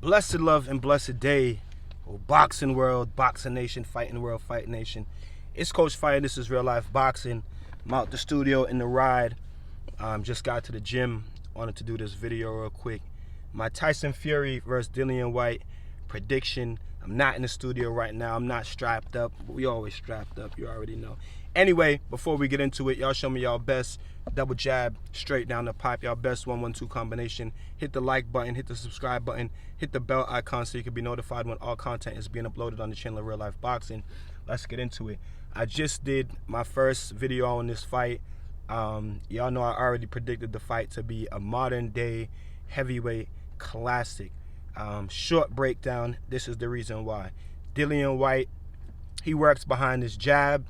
Blessed love and blessed day, oh, boxing world, boxing nation, fighting world, fighting nation. It's Coach Fiyah. This is Real Life Boxing. I'm out the studio in the ride. Just got to the gym. Wanted to do this video real quick. My Tyson Fury versus DILLIAN Whyte prediction. I'm not in the studio right now. I'm not strapped up. But we always strapped up. You already know. Anyway, before we get into it, y'all show me y'all best double jab straight down the pipe. Y'all best 1-1-2 combination. Hit the like button. Hit the subscribe button. Hit the bell icon so you can be notified when all content is being uploaded on the channel of Real Life Boxing. Let's get into it. I just did my first video on this fight. Y'all know I already predicted the fight to be a modern day heavyweight classic. Short breakdown. This is the reason why. DILLIAN Whyte, he works behind his jab.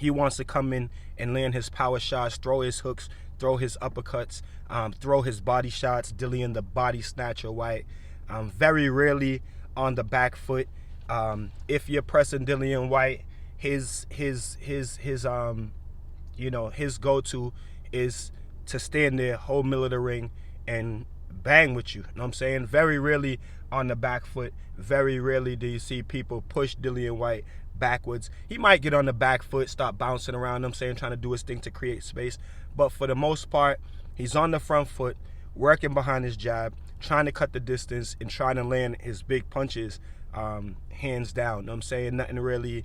He wants to come in and land his power shots, throw his hooks, throw his uppercuts, throw his body shots. DILLIAN, the body snatcher, Whyte. Very rarely on the back foot. If you're pressing DILLIAN Whyte, his go-to is to stand there, hold middle of the ring, and bang with you. You know what I'm saying? Very rarely on the back foot. Very rarely do you see people push DILLIAN Whyte backwards. He might get on the back foot, start bouncing around, you know what I'm saying, trying to do his thing to create space. But for the most part, he's on the front foot, working behind his jab, trying to cut the distance and trying to land his big punches hands down. You know what I'm saying? Nothing really,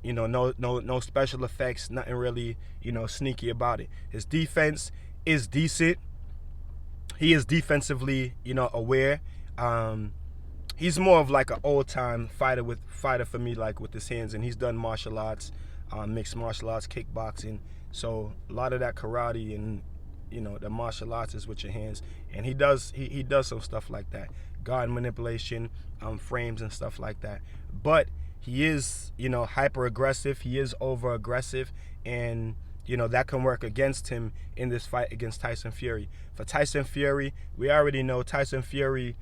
no special effects, nothing really, sneaky about it. His defense is decent. He is defensively, aware. He's more of like an old-time fighter for me, like with his hands, and he's done martial arts, mixed martial arts, kickboxing. So a lot of that karate and the martial arts is with your hands, and he does some stuff like that, guard manipulation, frames and stuff like that. But he is hyper aggressive. He is over aggressive, and that can work against him in this fight against Tyson Fury. For Tyson Fury, we already know Tyson Fury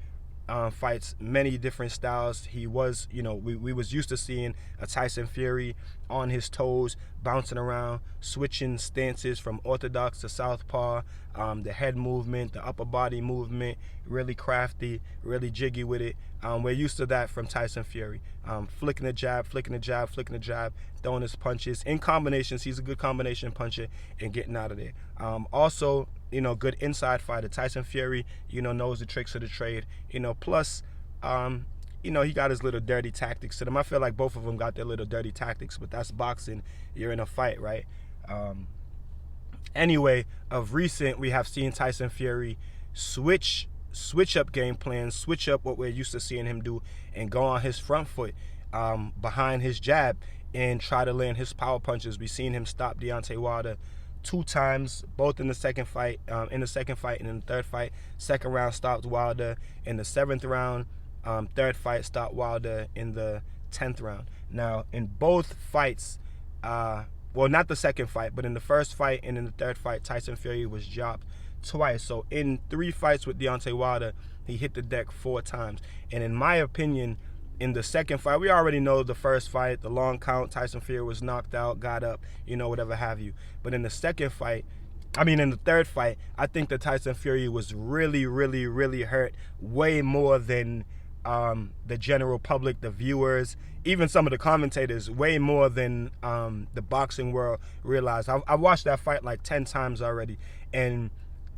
fights many different styles. He was, we was used to seeing a Tyson Fury on his toes, bouncing around, switching stances from orthodox to southpaw, the head movement, the upper body movement, really crafty, really jiggy with it. We're used to that from Tyson Fury. Flicking the jab, flicking the jab, flicking the jab, throwing his punches. In combinations, he's a good combination puncher and getting out of there. Also, good inside fighter. Tyson Fury, knows the tricks of the trade. Plus, he got his little dirty tactics to them. I feel like both of them got their little dirty tactics, but that's boxing. You're in a fight, right? Anyway, of recent, we have seen Tyson Fury switch up game plans, switch up what we're used to seeing him do, and go on his front foot behind his jab and try to land his power punches. We've seen him stop Deontay Wilder 2 times, both in the second fight, and in the third fight. Second round stopped Wilder in the 7th round. Third fight stopped Wilder in the 10th round. Now, in both fights, well, not the second fight, but in the first fight and in the third fight, Tyson Fury was dropped twice. So in 3 fights with Deontay Wilder, he hit the deck 4 times. And in my opinion, in the second fight, we already know the first fight, the long count, Tyson Fury was knocked out, got up, whatever have you. But in the third fight, I think that Tyson Fury was really, really, really hurt, way more than the general public, the viewers, even some of the commentators, way more than the boxing world realized. I watched that fight like 10 times already, and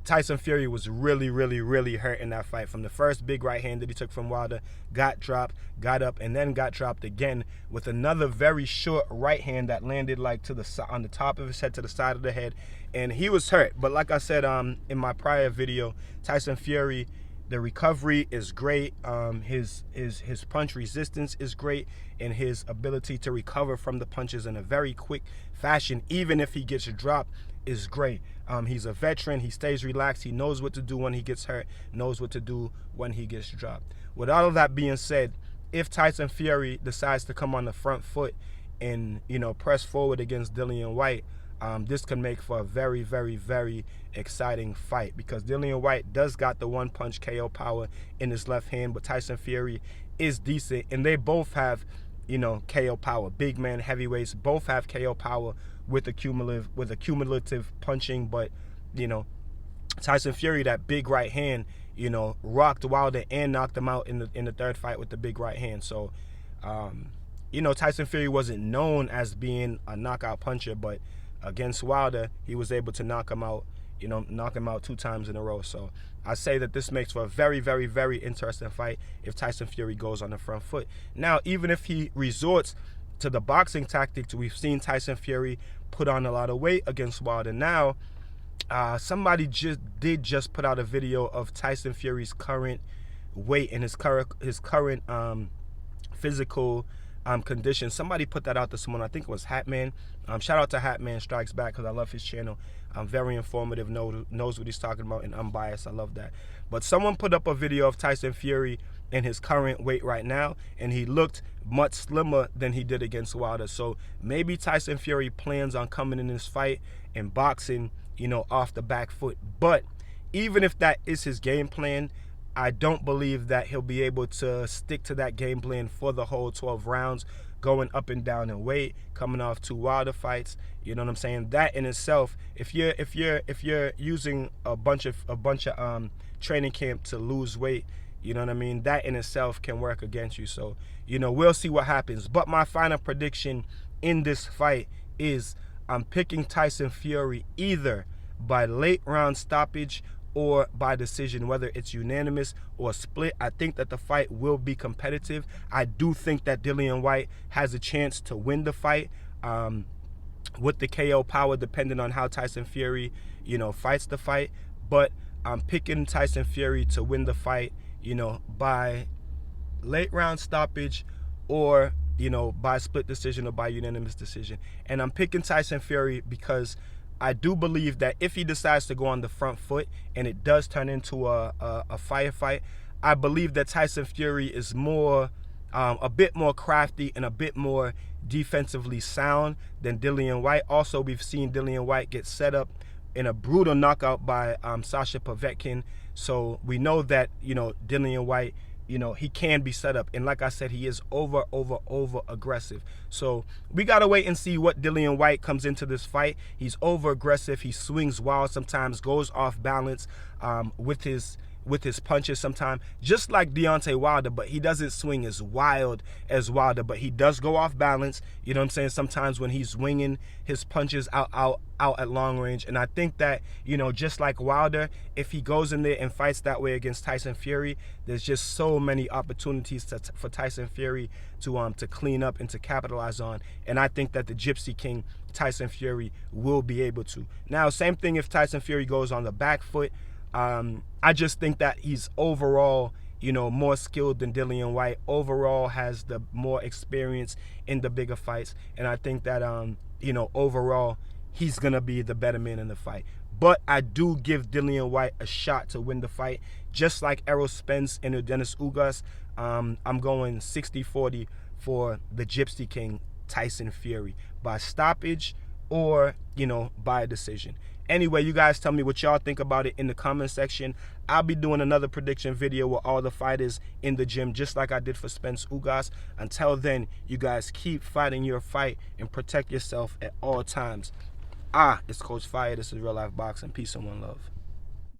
Tyson Fury was really, really, really hurt in that fight. From the first big right hand that he took from Wilder, got dropped, got up, and then got dropped again with another very short right hand that landed like on the top of his head, to the side of the head, and he was hurt. But like I said in my prior video, Tyson Fury, the recovery is great. His punch resistance is great, and his ability to recover from the punches in a very quick fashion, even if he gets dropped, is great. He's a veteran. He stays relaxed. He knows what to do when he gets hurt, knows what to do when he gets dropped. With all of that being said, if Tyson Fury decides to come on the front foot and press forward against DILLIAN Whyte, this can make for a very, very, very exciting fight, because DILLIAN Whyte does got the one-punch KO power in his left hand, but Tyson Fury is decent, and they both have KO power. Big man heavyweights both have KO power with a cumulative punching, but Tyson Fury, that big right hand, rocked Wilder and knocked him out in the third fight with the big right hand. So, Tyson Fury wasn't known as being a knockout puncher, but against Wilder, he was able to knock him out 2 times in a row. So I say that this makes for a very, very, very interesting fight if Tyson Fury goes on the front foot. Now, even if he resorts to the boxing tactics, we've seen Tyson Fury put on a lot of weight against Wilder. Now, somebody just put out a video of Tyson Fury's current weight and his current physical condition. Somebody put that out this morning. I think it was Hatman. Shout out to Hatman Strikes Back, because I love his channel. Very informative, knows what he's talking about, and unbiased. I love that. But someone put up a video of Tyson Fury in his current weight right now, and he looked much slimmer than he did against Wilder. So maybe Tyson Fury plans on coming in this fight and boxing, off the back foot. But even if that is his game plan, I don't believe that he'll be able to stick to that game plan for the whole 12 rounds, going up and down in weight, coming off 2 Wilder fights. You know what I'm saying? That in itself, if you're using a bunch of training camp to lose weight, you know what I mean, that in itself can work against you. So, we'll see what happens. But my final prediction in this fight is I'm picking Tyson Fury either by late round stoppage or by decision, whether it's unanimous or split. I think that the fight will be competitive. I do think that Dillian Whyte has a chance to win the fight with the KO power, depending on how Tyson Fury, fights the fight. But I'm picking Tyson Fury to win the fight, by late round stoppage or, by split decision or by unanimous decision. And I'm picking Tyson Fury because I do believe that if he decides to go on the front foot and it does turn into a firefight, I believe that Tyson Fury is a bit more crafty and a bit more defensively sound than Dillian Whyte. Also, we've seen Dillian Whyte get set up in a brutal knockout by Sasha Povetkin. So we know that, Dillian Whyte, he can be set up. And like I said, he is over aggressive. So we got to wait and see what Dillian Whyte comes into this fight. He's over aggressive. He swings wild sometimes, goes off balance with his punches sometimes, just like Deontay Wilder, but he doesn't swing as wild as Wilder, but he does go off balance. You know what I'm saying? Sometimes when he's swinging his punches out at long range. And I think that, just like Wilder, if he goes in there and fights that way against Tyson Fury, there's just so many opportunities for Tyson Fury to clean up and to capitalize on. And I think that the Gypsy King, Tyson Fury, will be able to. Now, same thing if Tyson Fury goes on the back foot. I just think that he's overall, more skilled than Dillian Whyte. Overall has the more experience in the bigger fights. And I think that, overall, he's going to be the better man in the fight. But I do give Dillian Whyte a shot to win the fight. Just like Errol Spence and Dennis Ugas, I'm going 60-40 for the Gypsy King, Tyson Fury, by stoppage or, by a decision. Anyway, you guys tell me what y'all think about it in the comment section. I'll be doing another prediction video with all the fighters in the gym, just like I did for Spence Ugas. Until then, you guys keep fighting your fight and protect yourself at all times. It's Coach Fiyah. This is Real Life Boxing. Peace and one love.